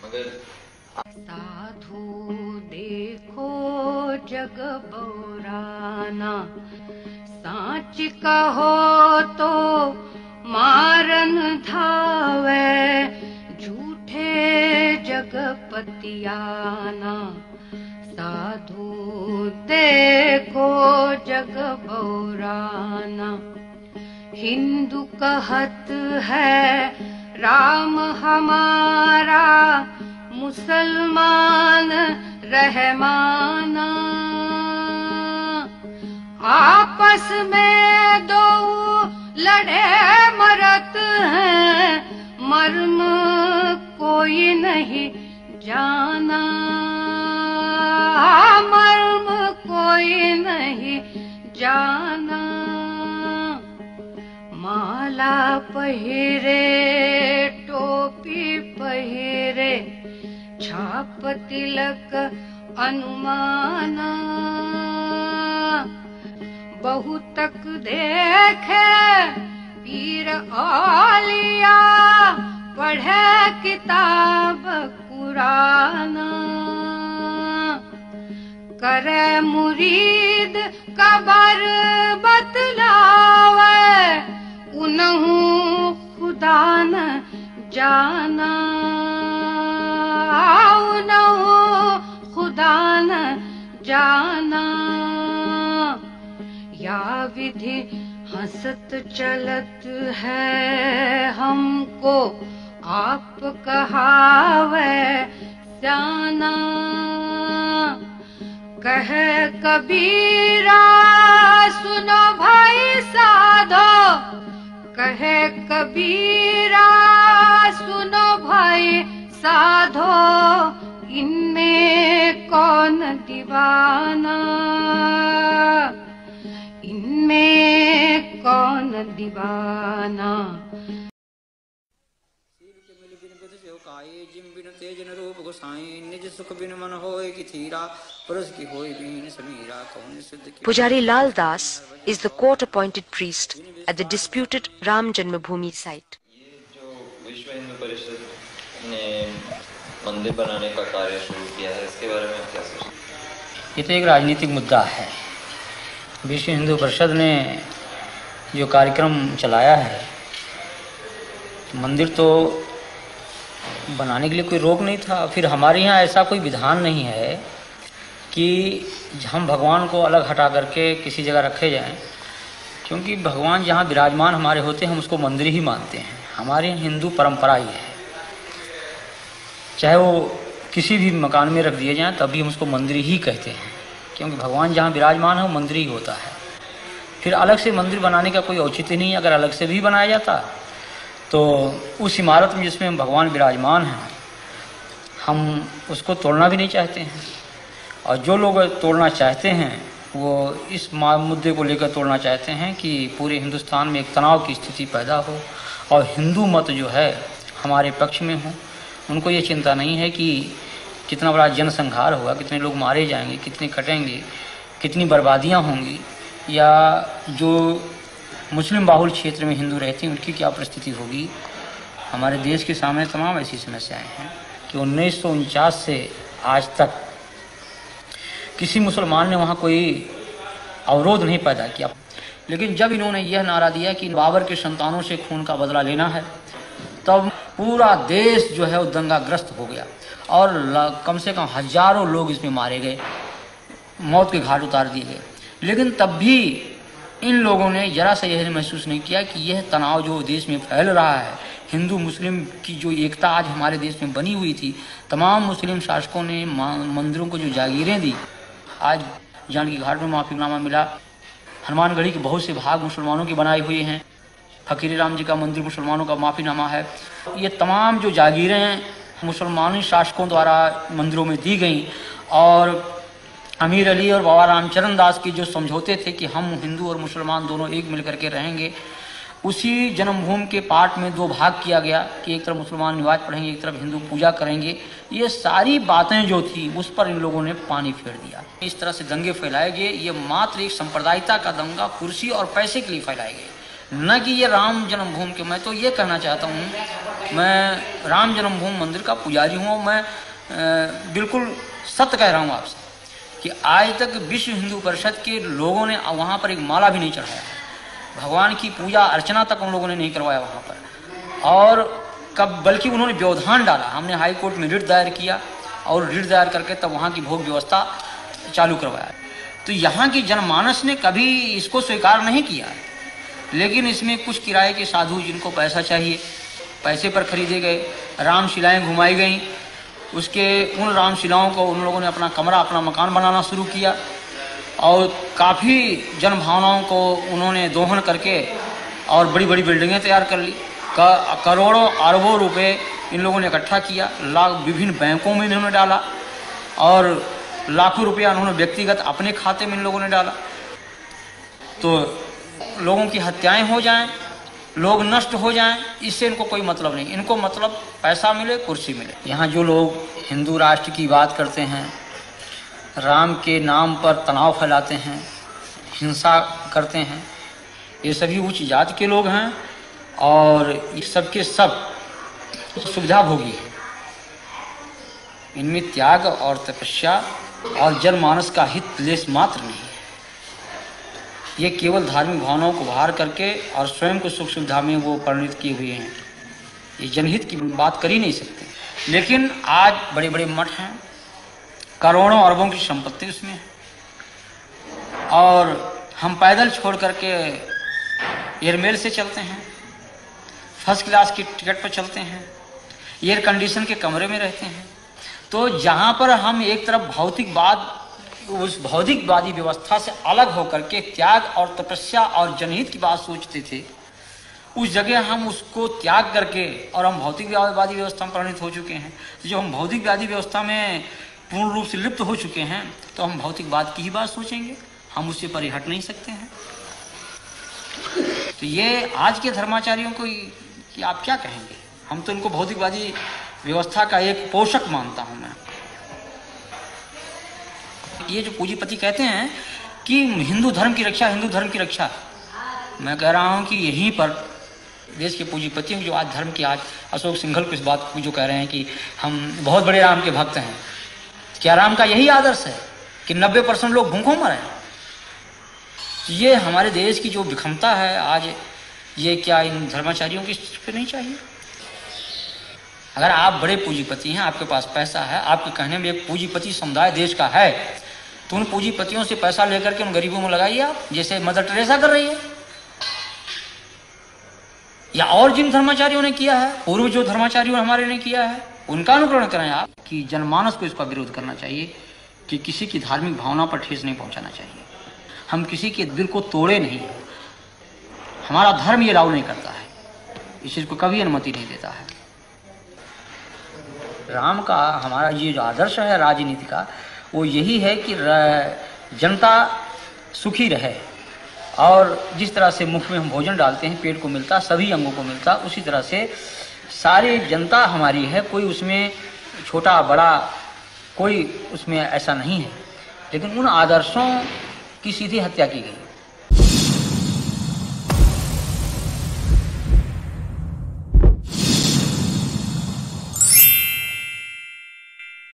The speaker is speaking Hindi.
मगर साधु देखो जग बौराना, साच कहो तो मारन धावे, झूठे जगपतियाना। साधु देखो जग बौराना, हिंदू कहत है राम हमारा, मुसलमान रहमाना। आपस में दो लड़े मरत हैं, मर्म कोई नहीं जाना। मर्म कोई नहीं जाना। माला पहिरे टोपी पहिरे, छाप तिलक अनुमाना। बहुतक देखे पीर औलिया, पढ़े किताब कुराना। करे मुरीद कबर बतलावे, उनहु खुदा न जाना। उनहु खुदा न जाना। या विधि हंसत चलत है हमको, आप कहावे जाना। कहे कबीरा सुनो भाई साधो, कहे कबीरा सुनो भाई साधो, इनमें कौन दीवाना। इनमें कौन दीवाना। जिम बिन तेज न रूप गोसाई, निज सुख बिन मन होए कि थीरा, पुरुष की होए बीन समीरा, कौन सिद्ध की। Pujari Lal Das is the court-appointed priest at the disputed Ram Janmabhoomi site. ये जो विश्व हिंदू परिषद ने मंदिर बनाने का कार्य शुरू किया है, इसके बारे में आप क्या सोचते हैं? ये तो एक राजनीतिक मुद्दा है। विश्व हिंदू परिषद ने जो कार्यक्रम चलाया है, मंदिर तो बनाने के लिए कोई रोक नहीं था। फिर हमारे यहाँ ऐसा कोई विधान नहीं है कि हम भगवान को अलग हटा करके किसी जगह रखे जाएं, क्योंकि भगवान जहाँ विराजमान हमारे होते हैं हम उसको मंदिर ही मानते हैं। हमारे यहाँ हिंदू परंपरा ही है, चाहे वो किसी भी मकान में रख दिए जाएं तभी हम उसको मंदिर ही कहते हैं, क्योंकि भगवान जहाँ विराजमान है वो मंदिर ही होता है। फिर अलग से मंदिर बनाने का कोई औचित्य नहीं। अगर अलग से भी बनाया जाता तो उस इमारत में जिसमें भगवान विराजमान हैं, हम उसको तोड़ना भी नहीं चाहते हैं। और जो लोग तोड़ना चाहते हैं वो इस मुद्दे को लेकर तोड़ना चाहते हैं कि पूरे हिंदुस्तान में एक तनाव की स्थिति पैदा हो और हिंदू मत जो है हमारे पक्ष में हो। उनको ये चिंता नहीं है कि कितना बड़ा जनसंहार होगा, कितने लोग मारे जाएंगे, कितने कटेंगे, कितनी बर्बादियाँ होंगी, या जो मुस्लिम बाहुल क्षेत्र में हिंदू रहते हैं उनकी क्या परिस्थिति होगी। हमारे देश के सामने तमाम ऐसी समस्याएं हैं कि 1949 से आज तक किसी मुसलमान ने वहाँ कोई अवरोध नहीं पैदा किया। लेकिन जब इन्होंने यह नारा दिया कि बाबर के संतानों से खून का बदला लेना है, तब पूरा देश जो है वो दंगाग्रस्त हो गया और कम से कम हजारों लोग इसमें मारे गए, मौत के घाट उतार दिए गए। लेकिन तब भी इन लोगों ने जरा सा यह महसूस नहीं किया कि यह तनाव जो देश में फैल रहा है, हिंदू मुस्लिम की जो एकता आज हमारे देश में बनी हुई थी, तमाम मुस्लिम शासकों ने मंदिरों को जो जागीरें दी। आज जानकी घाट में माफीनामा मिला, हनुमानगढ़ी के बहुत से भाग मुसलमानों की बनाई हुई हैं, फकीर राम जी का मंदिर मुसलमानों का माफीनामा है। ये तमाम जो जागीरें मुसलमानी शासकों द्वारा मंदिरों में दी गई और अमीर अली और बाबा रामचरण दास की जो समझौते थे कि हम हिंदू और मुसलमान दोनों एक मिल करके रहेंगे, उसी जन्मभूमि के पार्ट में दो भाग किया गया कि एक तरफ मुसलमान नमाज पढ़ेंगे, एक तरफ हिंदू पूजा करेंगे। ये सारी बातें जो थी उस पर इन लोगों ने पानी फेर दिया। इस तरह से दंगे फैलाए गए, ये मात्र एक सांप्रदायिकता का दंगा कुर्सी और पैसे के लिए फैलाए गए। न कि ये राम जन्मभूमि के। मैं तो ये कहना चाहता हूँ, मैं राम जन्मभूमि मंदिर का पुजारी हूँ और मैं बिल्कुल सत्य कह रहा हूँ आपसे कि आज तक विश्व हिंदू परिषद के लोगों ने वहाँ पर एक माला भी नहीं चढ़ाया, भगवान की पूजा अर्चना तक उन लोगों ने नहीं करवाया वहाँ पर। और कब बल्कि उन्होंने व्यवधान डाला। हमने हाई कोर्ट में रिट दायर किया और रिट दायर करके तब वहाँ की भोग व्यवस्था चालू करवाया। तो यहाँ की जनमानस ने कभी इसको स्वीकार नहीं किया, लेकिन इसमें कुछ किराए के साधु जिनको पैसा चाहिए, पैसे पर खरीदे गए, रामशिलाएँ घुमाई गईं। उसके उन रामशिलाओं को उन लोगों ने अपना कमरा, अपना मकान बनाना शुरू किया और काफ़ी जनभावनाओं को उन्होंने दोहन करके और बड़ी बड़ी बिल्डिंगें तैयार कर ली। करोड़ों अरबों रुपए इन लोगों ने इकट्ठा किया, विभिन्न बैंकों में इन्होंने डाला और लाखों रुपया उन्होंने व्यक्तिगत अपने खाते में इन लोगों ने डाला। तो लोगों की हत्याएं हो जाएं, लोग नष्ट हो जाएं, इससे इनको कोई मतलब नहीं। इनको मतलब पैसा मिले, कुर्सी मिले। यहाँ जो लोग हिंदू राष्ट्र की बात करते हैं, राम के नाम पर तनाव फैलाते हैं, हिंसा करते हैं, ये सभी उच्च जाति के लोग हैं और ये सबके सब सुविधा भोगी है। इनमें त्याग और तपस्या और जनमानस का हित लेस मात्र नहीं है। ये केवल धार्मिक भावनाओं को बाहर करके और स्वयं को सुख सुविधा में वो परिणित किए हुए हैं। ये जनहित की बात कर ही नहीं सकते। लेकिन आज बड़े बड़े मठ हैं, करोड़ों अरबों की संपत्ति उसमें है और हम पैदल छोड़ करके एयरमेल से चलते हैं, फर्स्ट क्लास की टिकट पर चलते हैं, एयर कंडीशन के कमरे में रहते हैं। तो जहाँ पर हम एक तरफ भौतिकवाद, उस भौतिकवादी व्यवस्था से अलग होकर के त्याग और तपस्या और जनहित की बात सोचते थे, उस जगह हम उसको त्याग करके और हम भौतिकवादी व्यवस्था में परिणित हो चुके हैं। जो हम भौतिकवादी व्यवस्था में पूर्ण रूप से लिप्त हो चुके हैं, तो हम भौतिकवाद की ही बात सोचेंगे, हम उससे परे हट नहीं सकते हैं। तो ये आज के धर्माचार्यों को कि आप क्या कहेंगे? हम तो इनको भौतिकवादी व्यवस्था का एक पोषक मानता हूं मैं। ये जो पूंजीपति कहते हैं कि हिंदू धर्म की रक्षा, हिंदू धर्म की रक्षा, मैं कह रहा हूं कि यहीं पर देश के पूंजीपति जो आज धर्म की, आज अशोक सिंघल को इस बात को जो कह रहे हैं कि हम बहुत बड़े राम के भक्त हैं, क्या राम का यही आदर्श है कि 90% लोग भूखों मरे? ये हमारे देश की जो विषमता है आज, ये क्या इन धर्माचार्यों की पे नहीं चाहिए? अगर आप बड़े पूंजीपति हैं, आपके पास पैसा है, आपके कहने में एक पूंजीपति समुदाय देश का है, तो उन पूंजीपतियों से पैसा लेकर के उन गरीबों में लगाइए आप, जैसे मदर टेरेसा कर रही है, या और जिन धर्माचार्यों ने किया है, पूर्व जो धर्माचार्यों हमारे ने किया है, उनका अनुकरण करें आप। कि जनमानस को इसका विरोध करना चाहिए कि किसी की धार्मिक भावना पर ठेस नहीं पहुंचाना चाहिए। हम किसी के दिल को तोड़े नहीं, हमारा धर्म ये अलाउ नहीं करता है, इस चीज को कभी अनुमति नहीं देता है। राम का हमारा ये जो आदर्श है राजनीति का, वो यही है कि जनता सुखी रहे और जिस तरह से मुख में हम भोजन डालते हैं, पेट को मिलता, सभी अंगों को मिलता, उसी तरह से सारी जनता हमारी है। कोई उसमें छोटा बड़ा कोई उसमें ऐसा नहीं है, लेकिन उन आदर्शों की सीधी हत्या की गई।